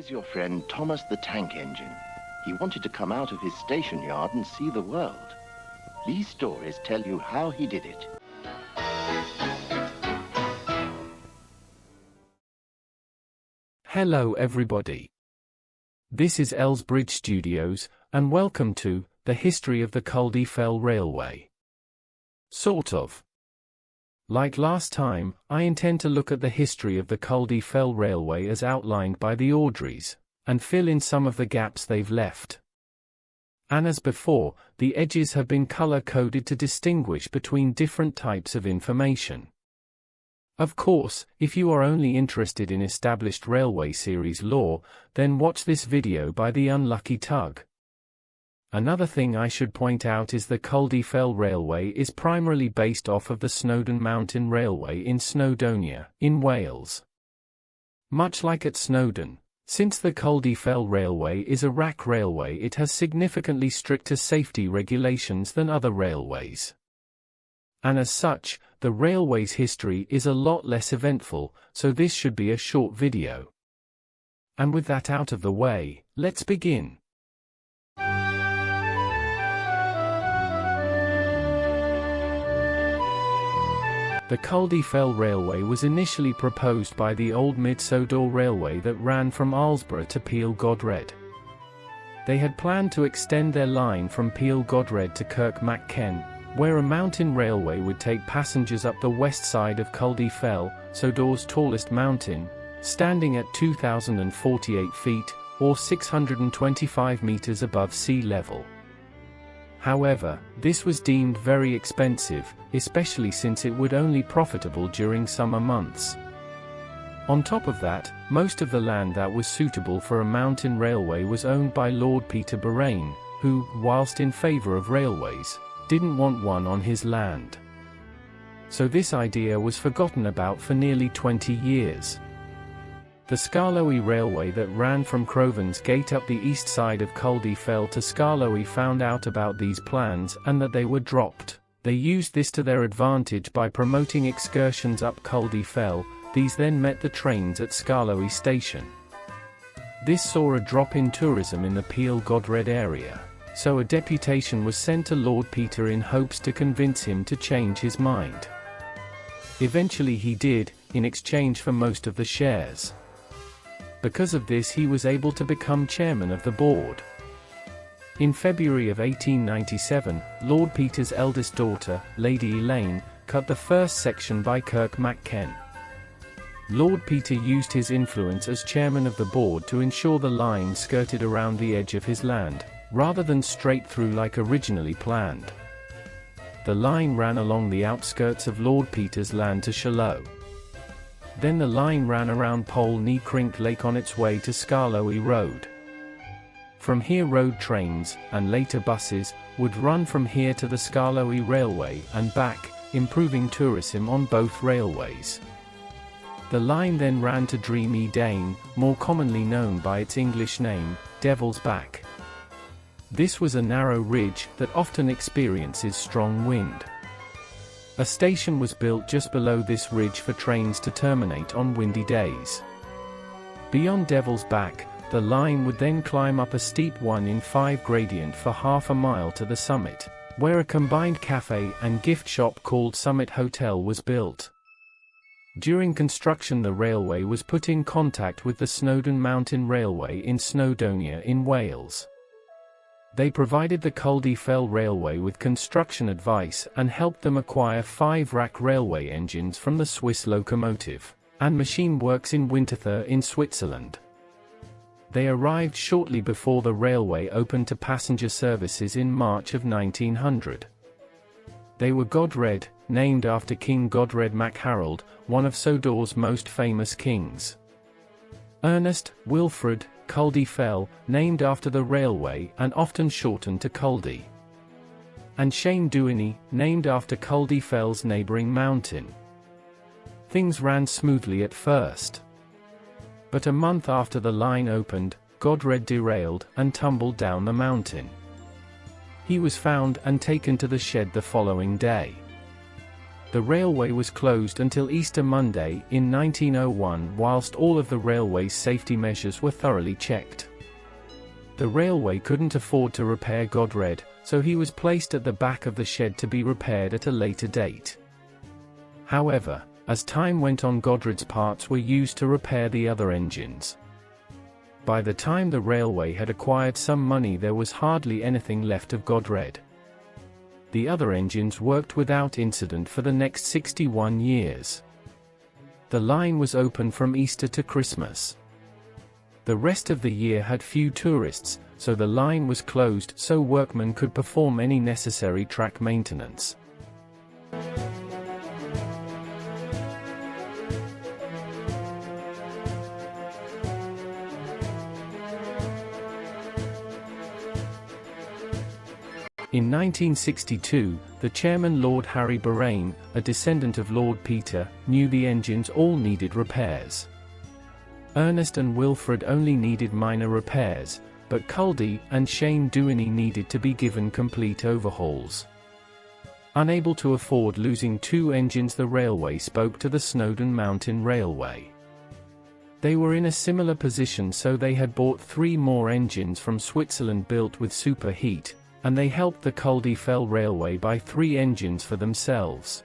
Here's your friend Thomas the Tank Engine. He wanted to come out of his station yard and see the world. These stories tell you how he did it. Hello everybody. This is Elsbridge Studios, and welcome to The History of the Culdee-Fell Railway. Sort of. Like last time, I intend to look at the history of the Culdee-Fell Railway as outlined by the Awdrys, and fill in some of the gaps they've left. And as before, the edges have been color-coded to distinguish between different types of information. Of course, if you are only interested in established railway series lore, then watch this video by the Unlucky Tug. Another thing I should point out is the Culdee-Fell Railway is primarily based off of the Snowdon Mountain Railway in Snowdonia, in Wales. Much like at Snowdon, since the Culdee-Fell Railway is a rack railway, it has significantly stricter safety regulations than other railways. And as such, the railway's history is a lot less eventful, so this should be a short video. And with that out of the way, let's begin. The Culdee-Fell Railway was initially proposed by the old Mid-Sodor Railway that ran from Allsborough to Peel-Godred. They had planned to extend their line from Peel-Godred to Kirk-Mac-Ken, where a mountain railway would take passengers up the west side of Culdee-Fell, Sodor's tallest mountain, standing at 2,048 feet, or 625 meters above sea level. However, this was deemed very expensive, especially since it would only be profitable during summer months. On top of that, most of the land that was suitable for a mountain railway was owned by Lord Peter Boraine, who, whilst in favour of railways, didn't want one on his land. So this idea was forgotten about for nearly 20 years. The Skarloey Railway that ran from Crovan's Gate up the east side of Culdee-Fell to Skarloey found out about these plans and that they were dropped. They used this to their advantage by promoting excursions up Culdee-Fell. These then met the trains at Skarloey station. This saw a drop in tourism in the Peel-Godred area, so a deputation was sent to Lord Peter in hopes to convince him to change his mind. Eventually he did, in exchange for most of the shares. Because of this he was able to become chairman of the board. In February of 1897, Lord Peter's eldest daughter, Lady Elaine, cut the first section by Kirk-Mac-Ken. Lord Peter used his influence as chairman of the board to ensure the line skirted around the edge of his land, rather than straight through like originally planned. The line ran along the outskirts of Lord Peter's land to Shallow. Then the line ran around Pole-ny-Crink Lake on its way to Skarloey Road. From here road trains, and later buses, would run from here to the Skarloey Railway and back, improving tourism on both railways. The line then ran to Dreamy Dane, more commonly known by its English name, Devil's Back. This was a narrow ridge that often experiences strong wind. A station was built just below this ridge for trains to terminate on windy days. Beyond Devil's Back, the line would then climb up a steep 1-in-5 gradient for half a mile to the summit, where a combined cafe and gift shop called Summit Hotel was built. During construction the railway was put in contact with the Snowdon Mountain Railway in Snowdonia in Wales. They provided the Culdee-Fell Railway with construction advice and helped them acquire 5 rack railway engines from the Swiss Locomotive and Machine Works in Winterthur in Switzerland. They arrived shortly before the railway opened to passenger services in March of 1900. They were Godred, named after King Godred Mac Harold, one of Sodor's most famous kings. Ernest, Wilfred, Culdee-Fell, named after the railway and often shortened to Culdee. And Shane Duiny, named after Culdee-Fell's neighboring mountain. Things ran smoothly at first. But a month after the line opened, Godred derailed and tumbled down the mountain. He was found and taken to the shed the following day. The railway was closed until Easter Monday in 1901 whilst all of the railway's safety measures were thoroughly checked. The railway couldn't afford to repair Godred, so he was placed at the back of the shed to be repaired at a later date. However, as time went on, Godred's parts were used to repair the other engines. By the time the railway had acquired some money, there was hardly anything left of Godred. The other engines worked without incident for the next 61 years. The line was open from Easter to Christmas. The rest of the year had few tourists, so the line was closed so workmen could perform any necessary track maintenance. In 1962, the chairman Lord Harry Boraine, a descendant of Lord Peter, knew the engines all needed repairs. Ernest and Wilfred only needed minor repairs, but Culdee and Shane Duiny needed to be given complete overhauls. Unable to afford losing 2 engines, the railway spoke to the Snowdon Mountain Railway. They were in a similar position, so they had bought 3 more engines from Switzerland built with superheat, and they helped the Culdee-Fell Railway buy 3 engines for themselves.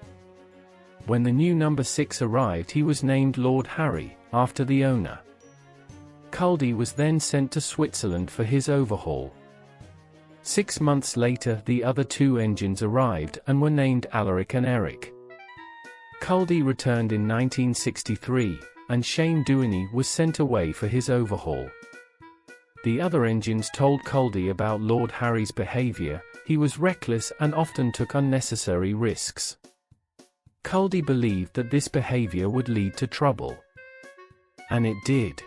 When the new number 6 arrived, he was named Lord Harry, after the owner. Culdee was then sent to Switzerland for his overhaul. 6 months later, the other 2 engines arrived and were named Alaric and Eric. Culdee returned in 1963, and Shane Duiny was sent away for his overhaul. The other engines told Culdee about Lord Harry's behavior. He was reckless and often took unnecessary risks. Culdee believed that this behavior would lead to trouble. And it did.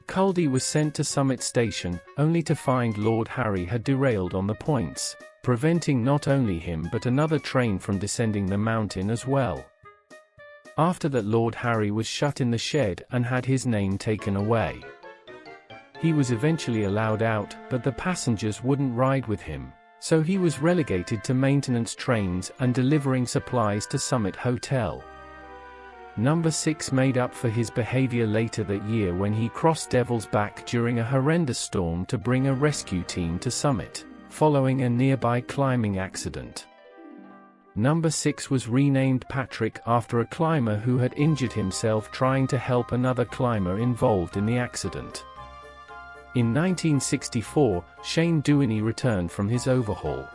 Culdee was sent to Summit Station, only to find Lord Harry had derailed on the points, preventing not only him but another train from descending the mountain as well. After that, Lord Harry was shut in the shed and had his name taken away. He was eventually allowed out, but the passengers wouldn't ride with him, so he was relegated to maintenance trains and delivering supplies to Summit Hotel. Number 6 made up for his behavior later that year when he crossed Devil's Back during a horrendous storm to bring a rescue team to Summit, following a nearby climbing accident. Number 6 was renamed Patrick after a climber who had injured himself trying to help another climber involved in the accident. In 1964, Shane Duiny returned from his overhaul.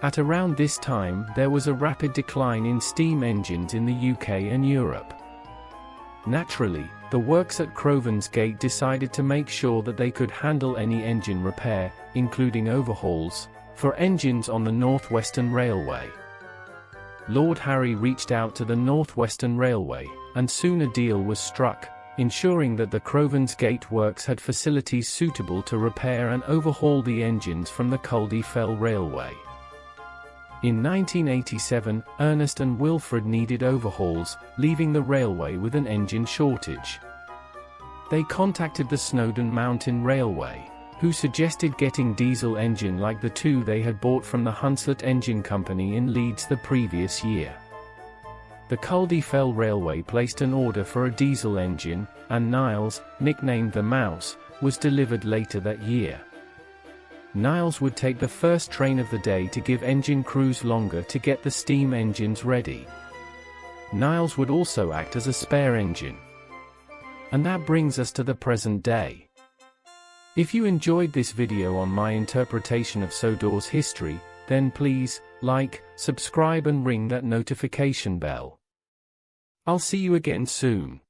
At around this time, there was a rapid decline in steam engines in the UK and Europe. Naturally, the works at Crovan's Gate decided to make sure that they could handle any engine repair, including overhauls, for engines on the North Western Railway. Lord Harry reached out to the North Western Railway, and soon a deal was struck, ensuring that the Crovan's Gate works had facilities suitable to repair and overhaul the engines from the Culdee-Fell Railway. In 1987, Ernest and Wilfred needed overhauls, leaving the railway with an engine shortage. They contacted the Snowdon Mountain Railway, who suggested getting diesel engine like the 2 they had bought from the Hunslet Engine Company in Leeds the previous year. The Culdee-Fell Railway placed an order for a diesel engine, and Niles, nicknamed the Mouse, was delivered later that year. Niles would take the first train of the day to give engine crews longer to get the steam engines ready. Niles would also act as a spare engine. And that brings us to the present day. If you enjoyed this video on my interpretation of Sodor's history, then please, like, subscribe and ring that notification bell. I'll see you again soon.